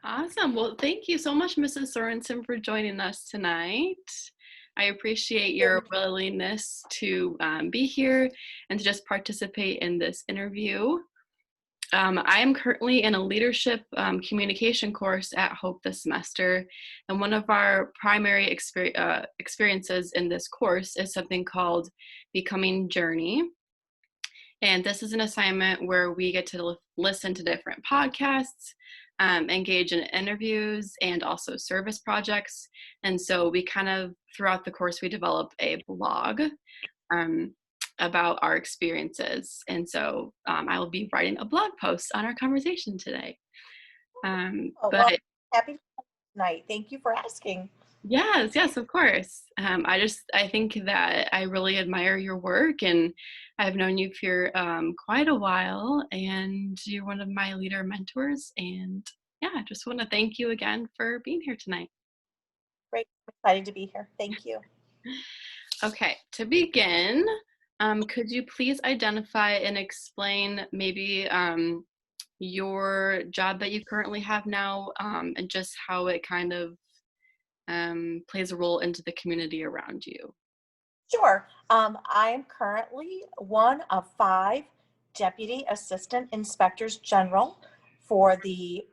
Awesome. Well, thank you so much, Mrs. Sorensen, for joining us tonight. I appreciate your Thank willingness to be here and to just participate in this interview. I am currently in a leadership communication course at Hope this semester, and one of our primary experiences in this course is something called Becoming Journey. And this is an assignment where we get to listen to different podcasts, engage in interviews, and also service projects. And so we kind of, throughout the course, we develop a blog um, about our experiences. And so I will be writing a blog post on our conversation today. Oh, But well, happy night. Thank you for asking. yes, yes, of course. I think that I really admire your work, and I've known you for quite a while, and you're one of my leader mentors. And yeah, I just want to thank you again for being here tonight. Great. I'm excited to be here. Thank you. Okay, to begin, could you please identify and explain maybe your job that you currently have now, and just how it kind of plays a role into the community around you? Sure. I am currently one of 5 Deputy Assistant Inspectors General for the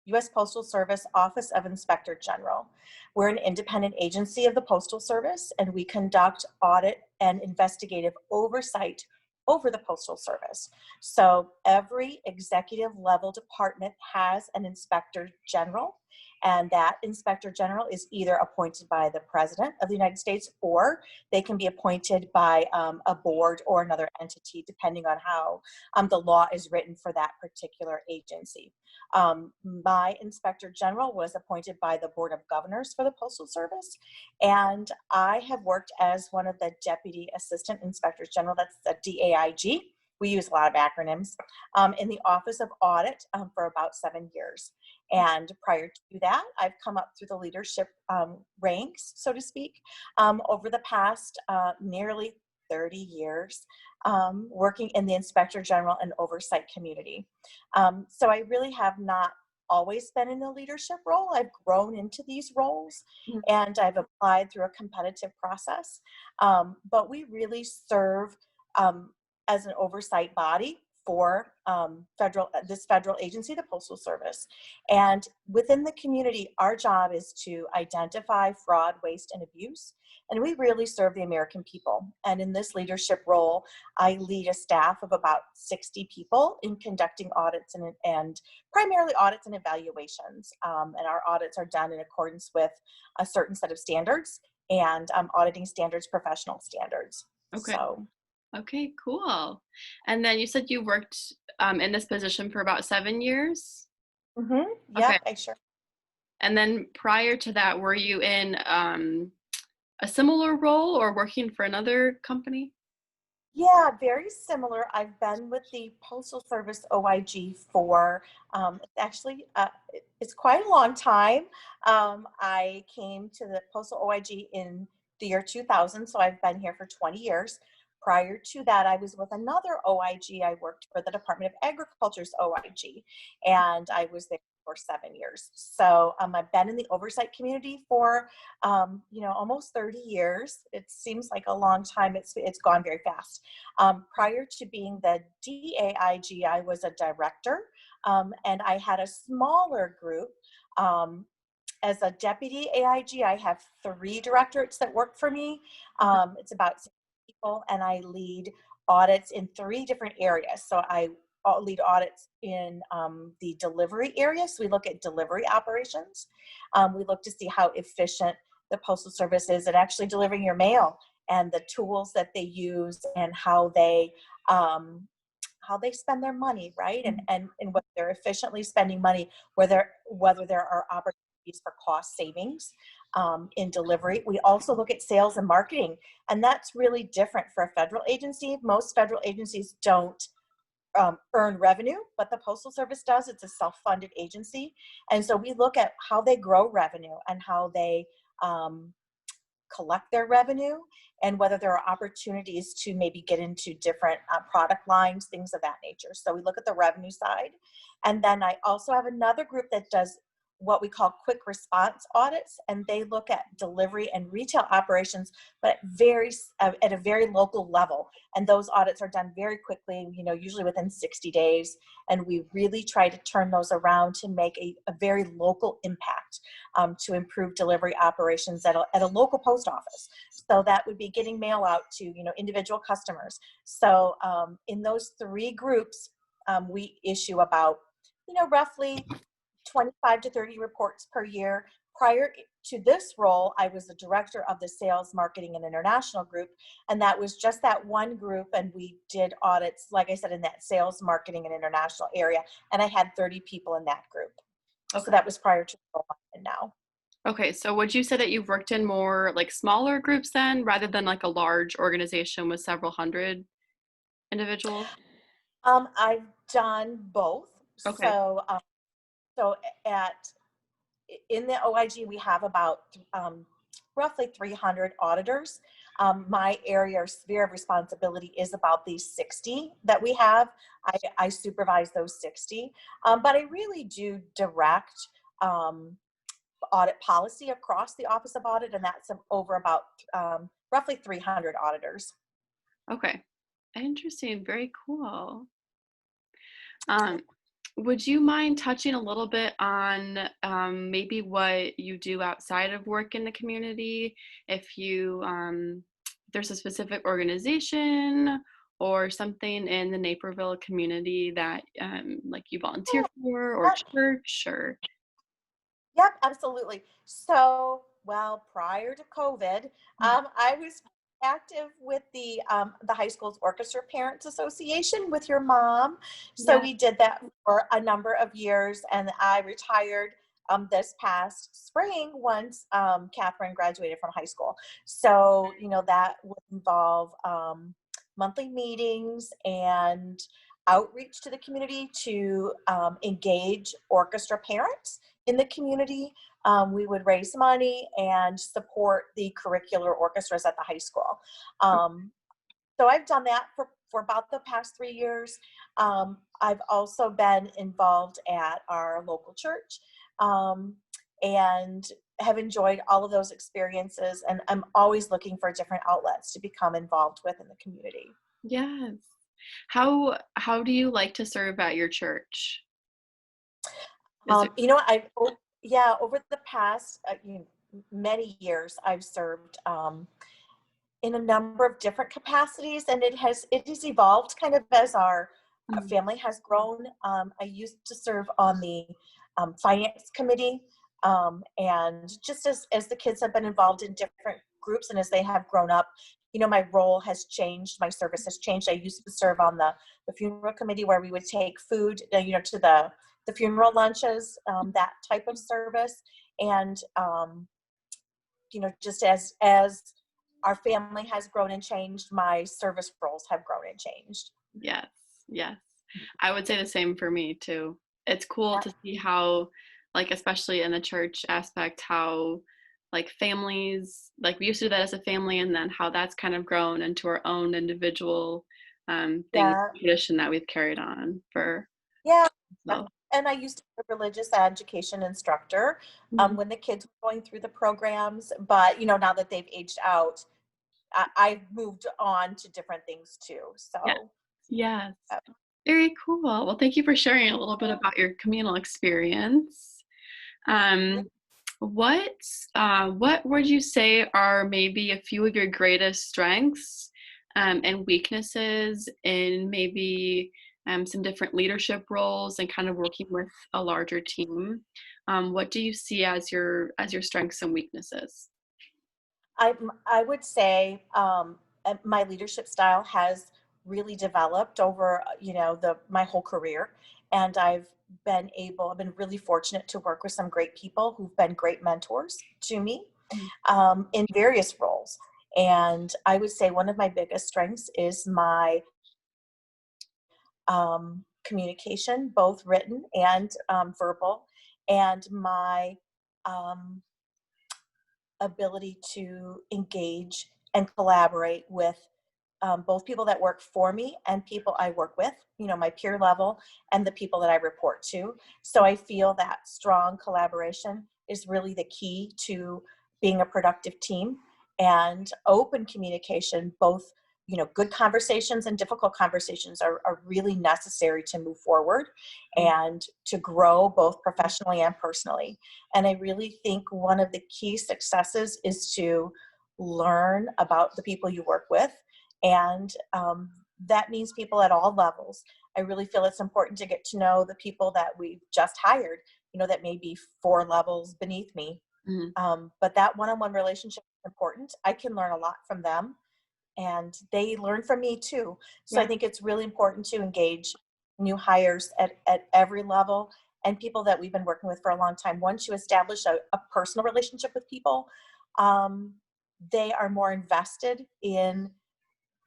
U.S. Postal Service Office of Inspector General. We're an independent agency of the Postal Service, and we conduct audit and investigative oversight over the Postal Service. So every executive level department has an Inspector General, and that Inspector General is either appointed by the President of the United States, or they can be appointed by a board or another entity, depending on how the law is written for that particular agency. My Inspector General was appointed by the Board of Governors for the Postal Service, and I have worked as one of the Deputy Assistant Inspectors General, that's the DAIG. We use a lot of acronyms, in the Office of Audit for about 7 years. And prior to that, I've come up through the leadership ranks, so to speak, over the past nearly 30 years, working in the Inspector General and oversight community. So I really have not always been in a leadership role. I've grown into these roles, Mhm. and I've applied through a competitive process. But we really serve as an oversight body for this federal agency, the Postal Service. And within the community, our job is to identify fraud, waste, and abuse. And we really serve the American people. And in this leadership role, I lead a staff of about 60 people in conducting audits and primarily audits and evaluations. And our audits are done in accordance with a certain set of standards, and auditing standards, professional standards. Okay. So Okay, cool. And then you said you worked in this position for about 7 years? Okay. yep, I sure. And then prior to that, were you in a similar role or working for another company? Yeah, very similar. I've been with the Postal Service OIG for actually it's quite a long time. I came to the Postal OIG in the year 2000, so I've been here for 20 years. Prior to that, I was with another OIG. I worked for the Department of Agriculture's OIG, and I was there for 7 years. So I've been in the oversight community for almost 30 years. It seems like a long time. It's gone very fast. Prior to being the DAIG, I was a director, and I had a smaller group. As a deputy AIG, I have 3 directorates that work for me. It's about 6 people, and I lead audits in 3 different areas. So I lead audits in the delivery area. So we look at delivery operations. We look to see how efficient the Postal Service is at actually delivering your mail, and the tools that they use, and how they spend their money, right? And whether they're efficiently spending money, whether there are opportunities for cost savings in delivery. We also look at sales and marketing, and that's really different for a federal agency. Most federal agencies don't earn revenue, but the Postal Service does. It's a self-funded agency, and so we look at how they grow revenue and how they collect their revenue, and whether there are opportunities to maybe get into different product lines, things of that nature. So we look at the revenue side. And then I also have another group that does what we call quick response audits, and they look at delivery and retail operations, but at a very local level. And those audits are done very quickly, usually within 60 days. And we really try to turn those around to make a very local impact, to improve delivery operations at a local post office. So that would be getting mail out to, individual customers. So in those three groups, we issue about, roughly 25 to 30 reports per year. Prior to this role, I was the director of the Sales, Marketing, and International group, and that was just that one group, and we did audits, like I said, in that Sales, Marketing, and International area, and I had 30 people in that group. Okay. So that was prior to the role I'm in now. Okay, so would you say that you've worked in more like smaller groups then, rather than like a large organization with several hundred individuals? I've done both. Okay. So in the OIG, we have about roughly 300 auditors. My area or sphere of responsibility is about these 60 that we have. I supervise those 60, but I really do direct audit policy across the Office of Audit, and that's over about roughly 300 auditors. Okay. Interesting. Very cool. Would you mind touching a little bit on maybe what you do outside of work in the community? If you, there's a specific organization or something in the Naperville community that like you volunteer for, or church, or Yep, absolutely. So, prior to COVID, I was active with the high school's orchestra parents association with your mom. So yeah. we did that for a number of years, and I retired this past spring once Catherine graduated from high school. So that would involve monthly meetings and outreach to the community to engage orchestra parents in the community. We would raise money and support the curricular orchestras at the high school. So I've done that for about the past 3 years. I've also been involved at our local church, and have enjoyed all of those experiences. And I'm always looking for different outlets to become involved with in the community. Yes. How do you like to serve at your church? Is it Over the past many years, I've served in a number of different capacities, and it has evolved kind of as our family has grown. I used to serve on the finance committee, and just as the kids have been involved in different groups and as they have grown up, my role has changed, my service has changed. I used to serve on the funeral committee, where we would take food to the funeral lunches, that type of service. And just as our family has grown and changed, my service roles have grown and changed. Yes, yes. I would say the same for me too. It's cool to see how, like, especially in the church aspect, how like families, like we used to do that as a family, and then how that's kind of grown into our own individual tradition that we've carried on for. Yeah. So. And I used to be a religious education instructor when the kids were going through the programs, but now that they've aged out, I've moved on to different things too. So yes. Very cool. Well, thank you for sharing a little bit about your communal experience. What would you say are maybe a few of your greatest strengths and weaknesses in maybe some different leadership roles and kind of working with a larger team? What do you see as your strengths and weaknesses? I would say my leadership style has really developed over my whole career, and I've been really fortunate to work with some great people who've been great mentors to me in various roles. And I would say one of my biggest strengths is my communication, both written and verbal, and my ability to engage and collaborate with both people that work for me and people I work with, my peer level and the people that I report to. So I feel that strong collaboration is really the key to being a productive team, and open communication, both, good conversations and difficult conversations are really necessary to move forward and to grow both professionally and personally. And I really think one of the key successes is to learn about the people you work with. And that means people at all levels. I really feel it's important to get to know the people that we've just hired, that may be 4 levels beneath me. But that one-on-one relationship is important. I can learn a lot from them, and they learn from me too. So I think it's really important to engage new hires at every level, and people that we've been working with for a long time. Once you establish a personal relationship with people, they are more invested in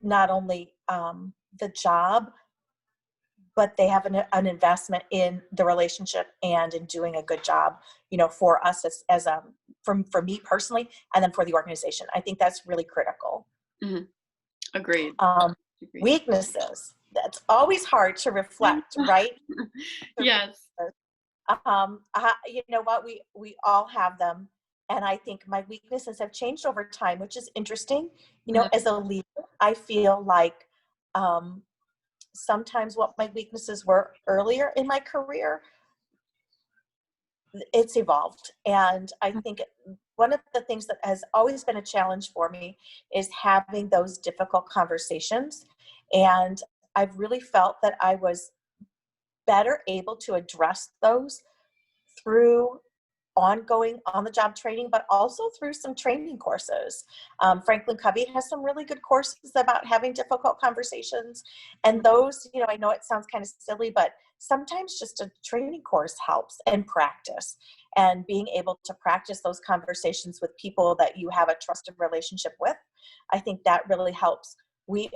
not only the job, but they have an investment in the relationship and in doing a good job, for us as for me personally, and then for the organization. I think that's really critical. Mm-hmm. Agreed. Agreed. Weaknesses. That's always hard to reflect, right? Yes. You know what? We all have them. And I think my weaknesses have changed over time, which is interesting. As a leader, I feel like sometimes what my weaknesses were earlier in my career, it's evolved. And I think one of the things that has always been a challenge for me is having those difficult conversations. And I've really felt that I was better able to address those through ongoing on-the-job training, but also through some training courses. Franklin Covey has some really good courses about having difficult conversations. And those, I know it sounds kind of silly, but sometimes just a training course helps, and practice. And being able to practice those conversations with people that you have a trusted relationship with, I think that really helps. We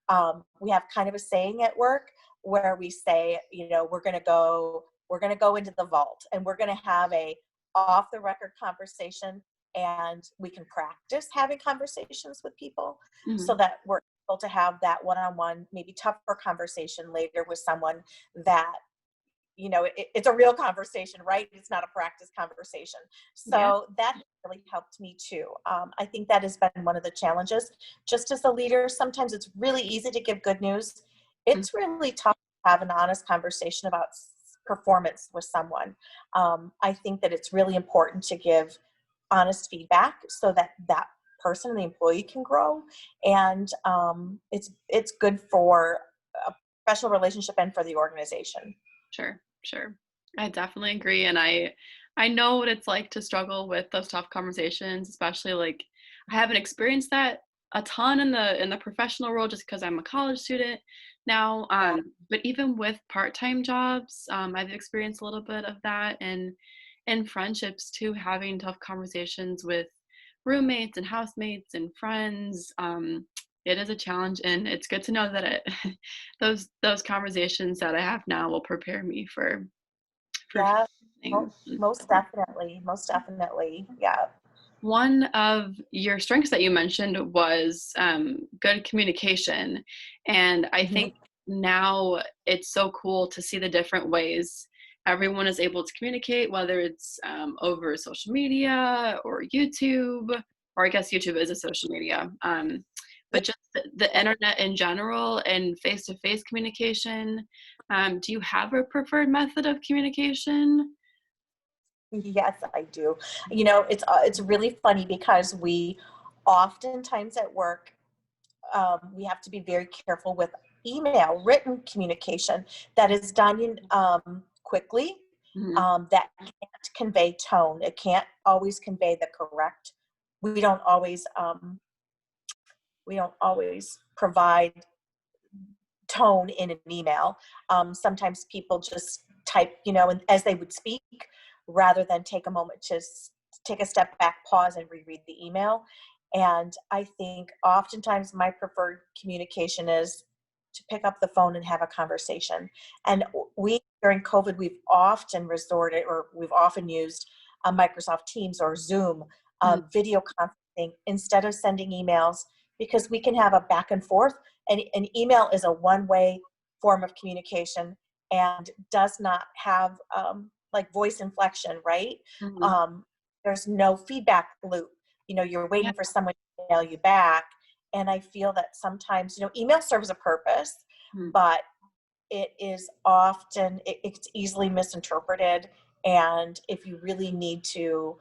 have kind of a saying at work where we say, we're going to go into the vault, and we're going to have a off the record conversation, and we can practice having conversations with people so that we're able to have that one-on-one, maybe tougher conversation later with someone that, it's a real conversation, right? It's not a practice conversation. So that really helped me too. I think that has been one of the challenges. Just as a leader, sometimes it's really easy to give good news. It's really tough to have an honest conversation about performance with someone. I think that it's really important to give honest feedback so that that person, the employee, can grow. And it's good for a professional relationship and for the organization. Sure. I definitely agree. And I know what it's like to struggle with those tough conversations, especially like I haven't experienced that a ton in the professional world just because I'm a college student now. But even with part-time jobs, I've experienced a little bit of that, and friendships too, having tough conversations with roommates and housemates and friends. It is a challenge, and it's good to know that those conversations that I have now will prepare me for things. Most definitely. Yeah. One of your strengths that you mentioned was good communication. And I think now it's so cool to see the different ways everyone is able to communicate, whether it's over social media or YouTube, or I guess YouTube is a social media, but just the internet in general and face-to-face communication. Do you have a preferred method of communication? Yes, I do. It's really funny because we oftentimes at work, we have to be very careful with written communication that is done quickly, that can't convey tone. It can't always convey the correct. We don't always provide tone in an email. Sometimes people just type, and as they would speak, rather than take a moment to take a step back, pause, and reread the email. And I think oftentimes my preferred communication is to pick up the phone and have a conversation. And during COVID, we've often used Microsoft Teams or Zoom, video conferencing, instead of sending emails. because we can have a back and forth, and an email is a one-way form of communication and does not have like voice inflection, right? Mhm. There's no feedback loop. You're Yeah. waiting for someone to email you back. And I feel that sometimes, email serves a purpose, Mhm. but it is often, it's easily misinterpreted. And if you really need to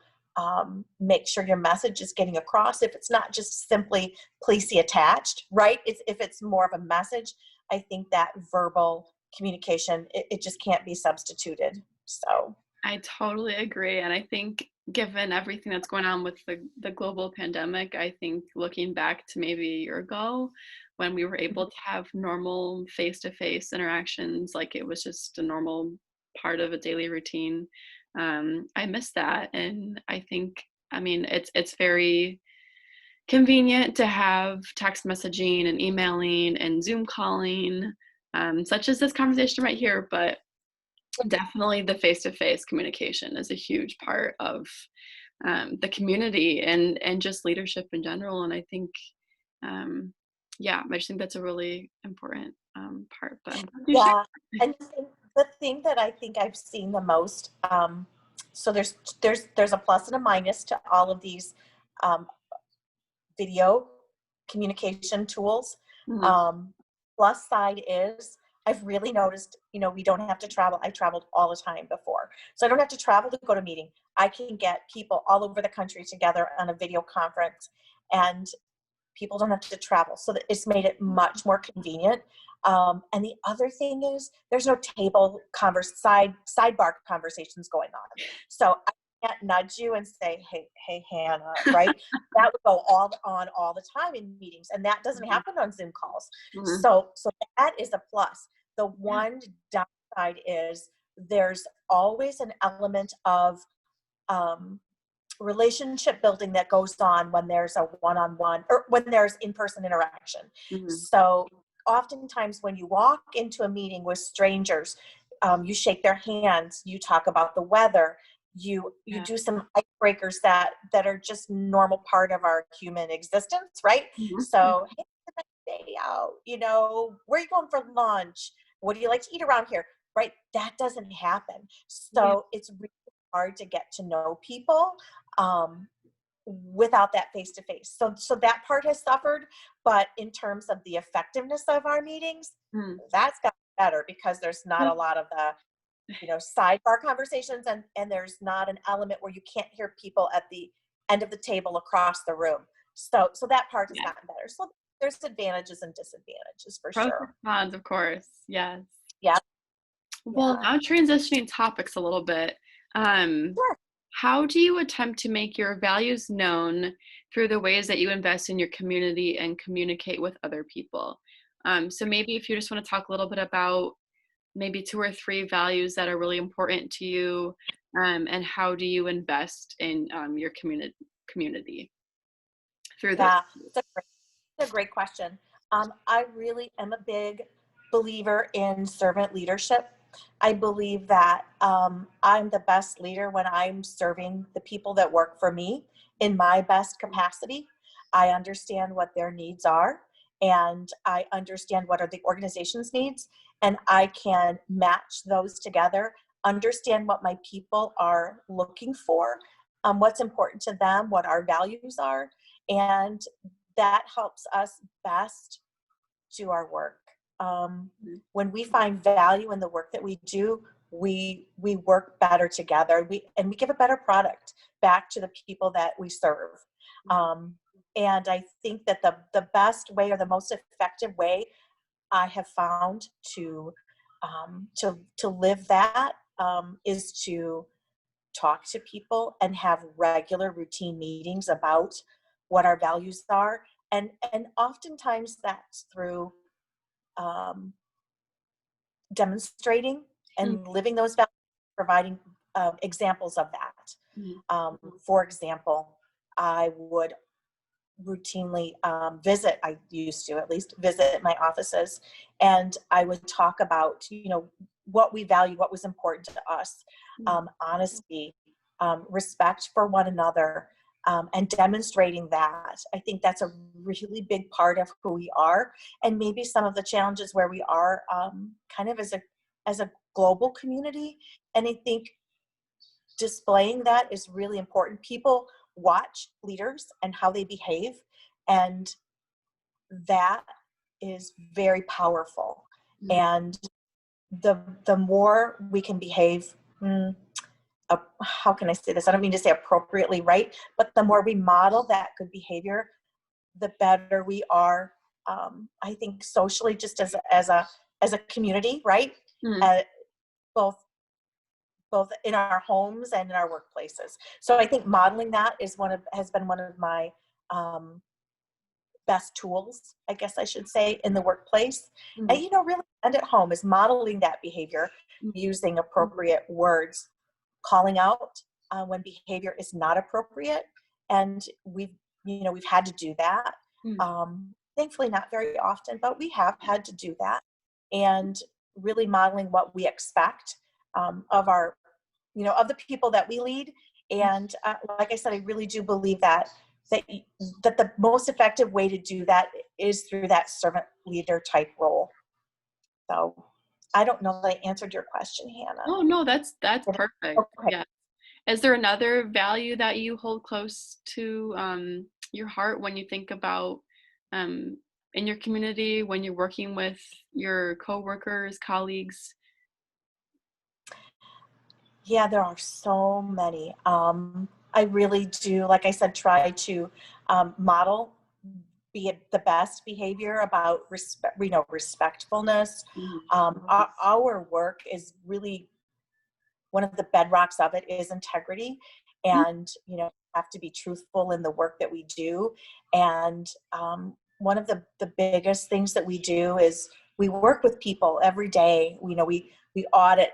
make sure your message is getting across, if it's not just simply please see attached, right? If it's more of a message, I think that verbal communication, it just can't be substituted. So, I totally agree. And I think given everything that's going on with the global pandemic, I think looking back to maybe a year ago when we were able to have normal face-to-face interactions, like it was just a normal part of a daily routine. I miss that. And I think, I mean, it's very convenient to have text messaging and emailing and Zoom calling, such as this conversation right here, but definitely the face-to-face communication is a huge part of the community and just leadership in general. And I think, yeah, I just think that's a really important part. But I'm glad you shared. yeah. And the thing that I think I've seen the most, so there's a plus and a minus to all of these um, video communication tools. Mhm. Um, Plus side is I've really noticed, we don't have to travel. I traveled all the time before. So I don't have to travel to go to a meeting. I can get people all over the country together on a video conference, and people don't have to travel. So that it's made it much more convenient. And the other thing is there's no sidebar conversations going on. So I can't nudge you and say, hey, Hannah, right? That would go on all the time in meetings, and that doesn't Mhm. happen on Zoom calls. Mhm. So that is a plus. The Yeah. one downside is there's always an element of um, relationship building that goes on when there's a one-on-one or when there's in-person interaction. Mhm. So oftentimes when you walk into a meeting with strangers, you shake their hands, you talk about the weather, you Yeah. do some icebreakers that are just normal part of our human existence, right? Mhm. So, hey, it's a nice day out, where are you going for lunch? What do you like to eat around here? Right? That doesn't happen. Yeah. So it's really hard to get to know people um, without that face to face. So that part has suffered, but in terms of the effectiveness of our meetings, Mhm. that's got better because there's not a lot of the sidebar conversations, and there's not an element where you can't hear people at the end of the table across the room. So that part has Yeah. gotten better. So there's advantages and disadvantages for Pros and sure. cons, of course. Yes. Yeah, Well, yeah. now transitioning topics a little bit. Um, Sure. how do you attempt to make your values known through the ways that you invest in your community and communicate with other people? So maybe if you just want to talk a little bit about maybe two or three values that are really important to you, and how do you invest in your community through those? Yeah, it's a great question. I really am a big believer in servant leadership. I believe that I'm the best leader when I'm serving the people that work for me in my best capacity. I understand what their needs are, and I understand what are the organization's needs, and I can match those together, understand what my people are looking for, what's important to them, what our values are, and that helps us best do our work. Mhm. When we find value in the work that we do, we work better together. We give a better product back to the people that we serve. Um, and I think that the best way or the most effective way I have found to live that is to talk to people and have regular routine meetings about what our values are, and oftentimes that's through um, demonstrating Mhm. and living those values, providing examples of Mhm. that. For example, I would routinely visit, I used to at least visit my offices, and I would talk about what we value, what was important to us, Mhm. honesty, respect for one another, and demonstrating that. I think that's a really big part of who we are, and maybe some of the challenges where we are kind of as a global community. And I think displaying that is really important. People watch leaders and how they behave, and that is very powerful. And the more we can behave, how can I say this? I don't mean to say appropriately, right? But the more we model that good behavior, the better we are. I think socially, just as a community, right? Uh, both in our homes and in our workplaces. So I think modeling that has been one of my best tools, I guess I should say, in the workplace. And really, and at home is modeling that behavior, using appropriate words, calling out when behavior is not appropriate, and we've had to do that. Thankfully, not very often, but we have had to do that, and really modeling what we expect of our, of the people that we lead. And like I said, I really do believe that the most effective way to do that is through that servant leader type role. So I don't know that I answered your question, Hannah. Oh, no, that's perfect. Okay. Yeah. Is there another value that you hold close to your heart when you think about in your community, when you're working with your coworkers, colleagues? Yeah, there are so many. I really do, like I said, try to model the best behavior about respectfulness. Our work is really, one of the bedrocks of it is integrity, and have to be truthful in the work that we do. And one of the biggest things that we do is we work with people every day. We audit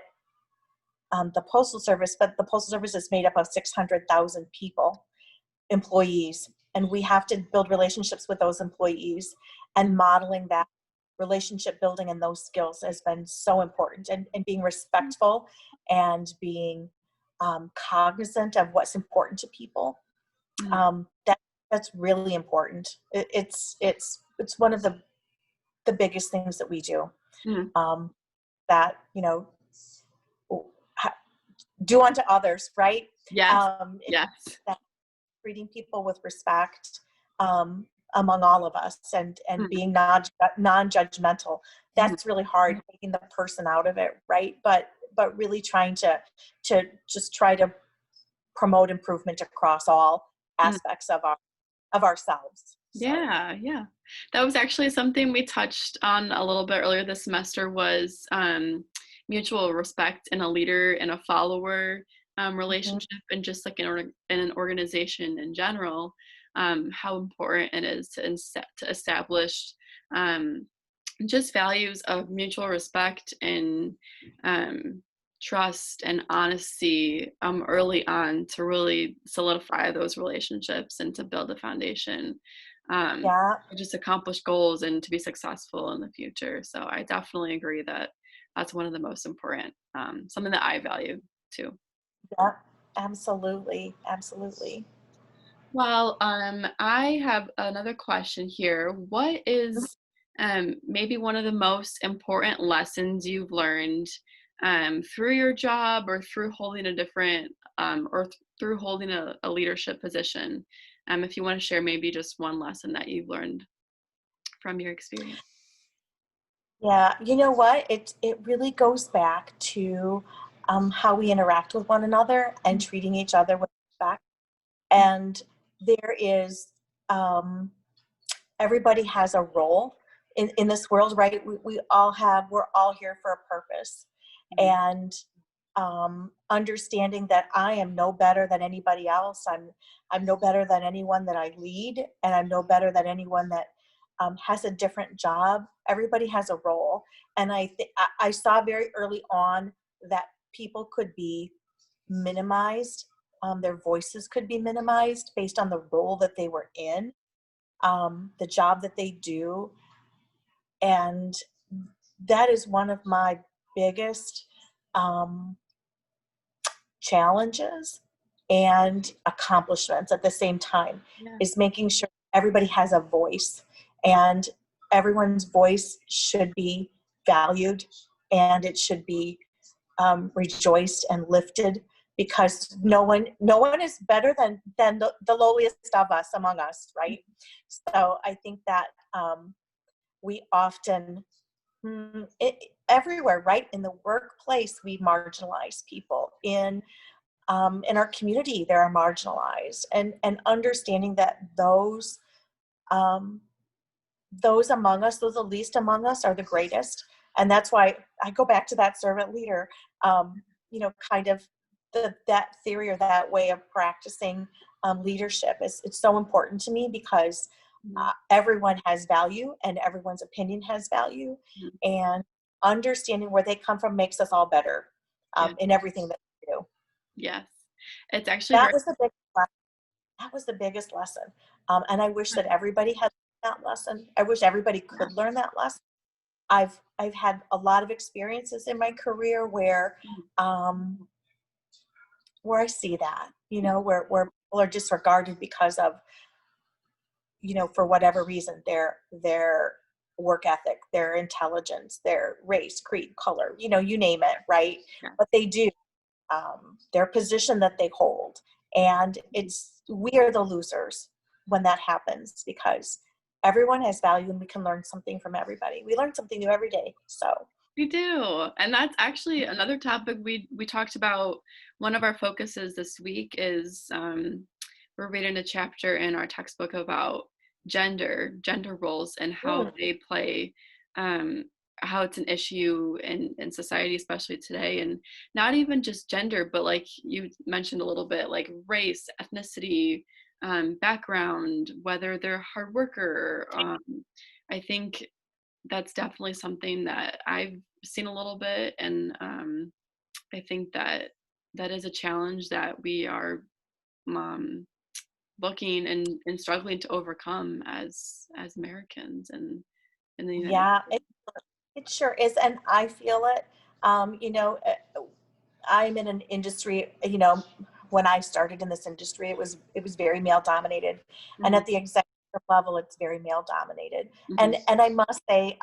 the Postal Service, but the Postal Service is made up of 600,000 people, employees, and we have to build relationships with those employees, and modeling that relationship building and those skills has been so important, and being respectful and being cognizant of what's important to people. That's really important. It's one of the biggest things that we do. That do unto others, right? Yes. Yes. That treating people with respect among all of us, and being non-judgmental. That's really hard, taking the person out of it, right? But really trying to just try to promote improvement across all aspects of ourselves. So. Yeah. That was actually something we touched on a little bit earlier this semester, was mutual respect in a leader and a follower relationship, and just like in an organization in general, how important it is to establish just values of mutual respect and trust and honesty early on, to really solidify those relationships and to build a foundation to just accomplish goals and to be successful in the future. So I definitely agree that that's one of the most important, something that I value too. Yeah, absolutely. Well, I have another question here. What is maybe one of the most important lessons you've learned through your job, or through holding a different, through holding a leadership position? If you want to share maybe just one lesson that you've learned from your experience. Yeah, you know what? It really goes back to how we interact with one another and treating each other with respect. And there is, everybody has a role in this world, right? We're all here for a purpose. And understanding that I am no better than anybody else. I'm no better than anyone that I lead, and I'm no better than anyone that has a different job. Everybody has a role, and I saw very early on that people could be minimized. Their voices could be minimized based on the role that they were in, the job that they do, and that is one of my biggest challenges, and accomplishments at the same time, Yeah. is making sure everybody has a voice, and everyone's voice should be valued, and it should be rejoiced and lifted, because no one is better than the lowliest of us among us, right? So I think that we often everywhere, right, in the workplace, we marginalize people. In our community, they're marginalized, and understanding that um, those among us, those the least among us, are the greatest. And that's why I go back to that servant leader, kind of that theory, or that way of practicing leadership. It's so important to me, because everyone has value, and everyone's opinion has value. Mhm. And understanding where they come from makes us all better Yeah. in everything that we do. Yes. It's actually That very was the big that was the biggest lesson. And I wish that everybody had that lesson. I wish everybody could learn that lesson. I've had a lot of experiences in my career um, where I see that, where people are disregarded because of, for whatever reason, their work ethic, their intelligence, their race, creed, color, you name it, right? yeah. But they do, their position that they hold. And we are the losers when that happens, because everyone has value, and we can learn something from everybody. We learn something new every day. So We do. And that's actually another topic we talked about. One of our focuses this week is we're reading a chapter in our textbook about gender roles, and how they play, how it's an issue in society, especially today. And not even just gender, but like you mentioned a little bit, like race, ethnicity, background, whether they're a hard worker. I think that's definitely something that I've seen a little bit, and I think that that is a challenge that we are um, looking and struggling to overcome as Americans and in the United yeah, States. it sure is. And I feel it. I'm in an industry, when I started in this industry, it was very male dominated. And Mhm, at the executive level, it's very male dominated. mhm, And I must say,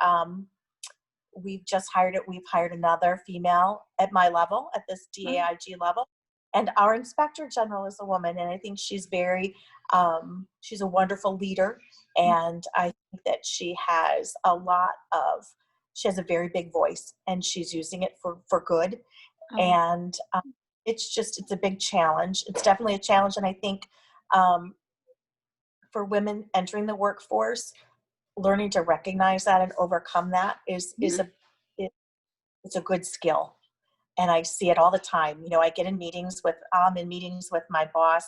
we've hired another female at my level, at this oh, DAIG level. And our inspector general is a woman, and I think she's a wonderful leader. And I think that she has a very big voice, and she's using it for good. oh, And it's a big challenge. It's definitely a challenge. And I think um, for women entering the workforce, learning to recognize that and overcome that mhm, it's a good skill. And I see it all the time. I get in meetings with my boss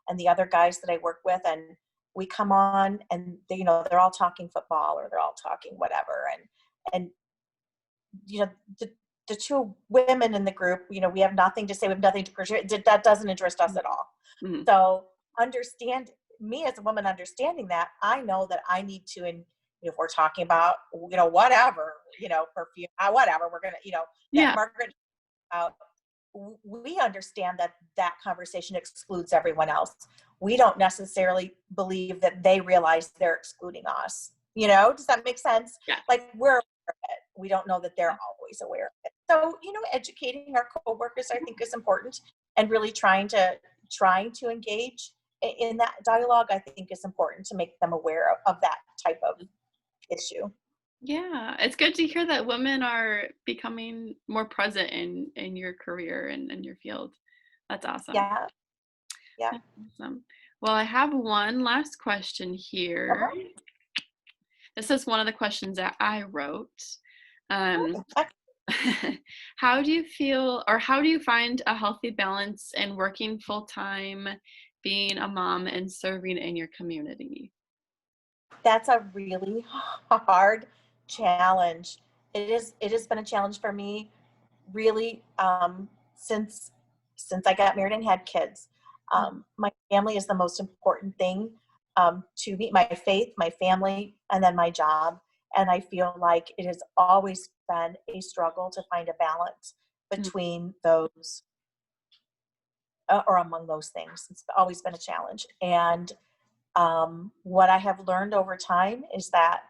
and the other guys that I work with, and we come on, and they're all talking football, or they're all talking whatever. And you know, the, the two women in the group, we have nothing to say, we have nothing to pursue. That doesn't interest us at all. mhm. So understand me as a woman, understanding that, I know that I need to, and if we're talking about, whatever, perfume, whatever, we're going to, that Yeah, Margaret, uh, we understand that that conversation excludes everyone else. We don't necessarily believe that they realize they're excluding us. Does that make sense? yeah, Like, we're aware of it. We don't know that they're always aware of it. So, educating our coworkers, I think, is important, and really trying to engage in that dialogue, I think, is important, to make them aware of that type of issue. yeah. It's good to hear that women are becoming more present in your career and in your field. That's awesome. Yeah. Yeah. That's awesome. Well, I have one last question here. Uh-huh. This is one of the questions that I wrote. Um, Okay. how do you feel, or how do you find a healthy balance in working full time, being a mom, and serving in your community? That's a really hard challenge. It has been a challenge for me, really, since I got married and had kids. Mhm. My family is the most important thing to me, my faith, my family, and then my job. And I feel like it has always been a struggle to find a balance Mhm. between those or among those things. It's always been a challenge. And what I have learned over time is that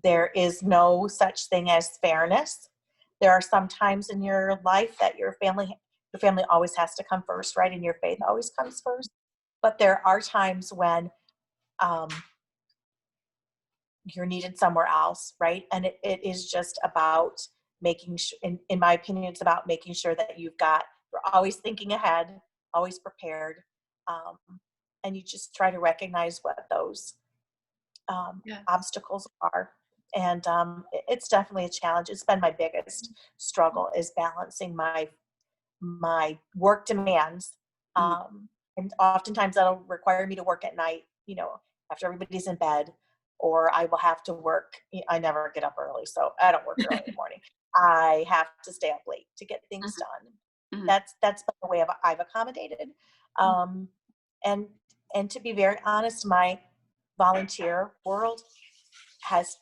there is no such thing as fairness. There are some times in your life that your family always has to come first, right? And your faith always comes first. But there are times when you're needed somewhere else, right? And it is just about making sure, in my opinion, it's about making sure that you're always thinking ahead, always prepared. And you just try to recognize what those Yeah. obstacles are. And it's definitely a challenge. It's been my biggest struggle, is balancing my work demands. And oftentimes that'll require me to work at night, after everybody's in bed, or I will have to work. I never get up early, so I don't work early in the morning. I have to stay up late to get things done. Mhm. That's been the way I've accommodated. Um, and to be very honest, my volunteer world has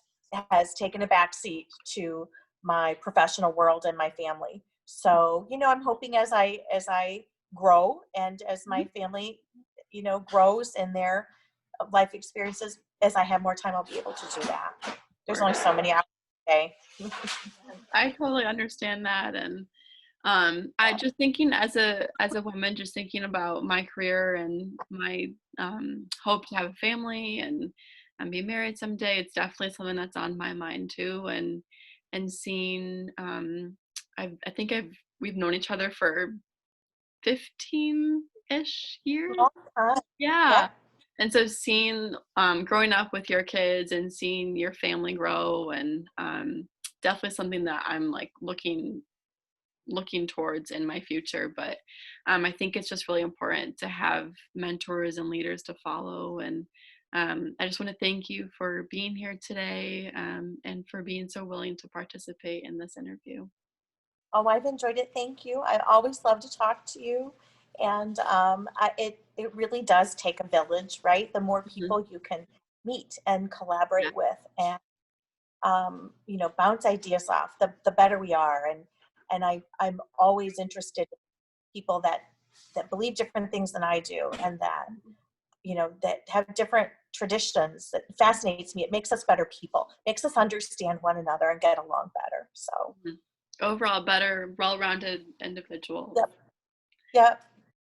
taken a back seat to my professional world and my family. So, I'm hoping as I grow, and as my family, grows in their life experiences, as I have more time, I'll be able to do that. There's only so many hours a day. I totally understand that. And I just thinking as a woman, just thinking about my career and my hope to have a family and be married someday. It's definitely something that's on my mind too. And seeing, I think we've known each other for 15-ish years. Long time. Yeah. Yeah. And so seeing, growing up with your kids and seeing your family grow, and definitely something that I'm like looking towards in my future. But I think it's just really important to have mentors and leaders to follow. And I just want to thank you for being here today, and for being so willing to participate in this interview. Oh, I've enjoyed it. Thank you. I always love to talk to you. And it really does take a village, right? The more Mhm. people you can meet and Yeah. collaborate with, and bounce ideas off, the better we are. And I'm always interested in people that believe different things than I do, and that have different traditions. That fascinates me. It makes us better people, makes us understand one another and get along better. So, Mhm. Overall, better, well-rounded individuals. yep, yep.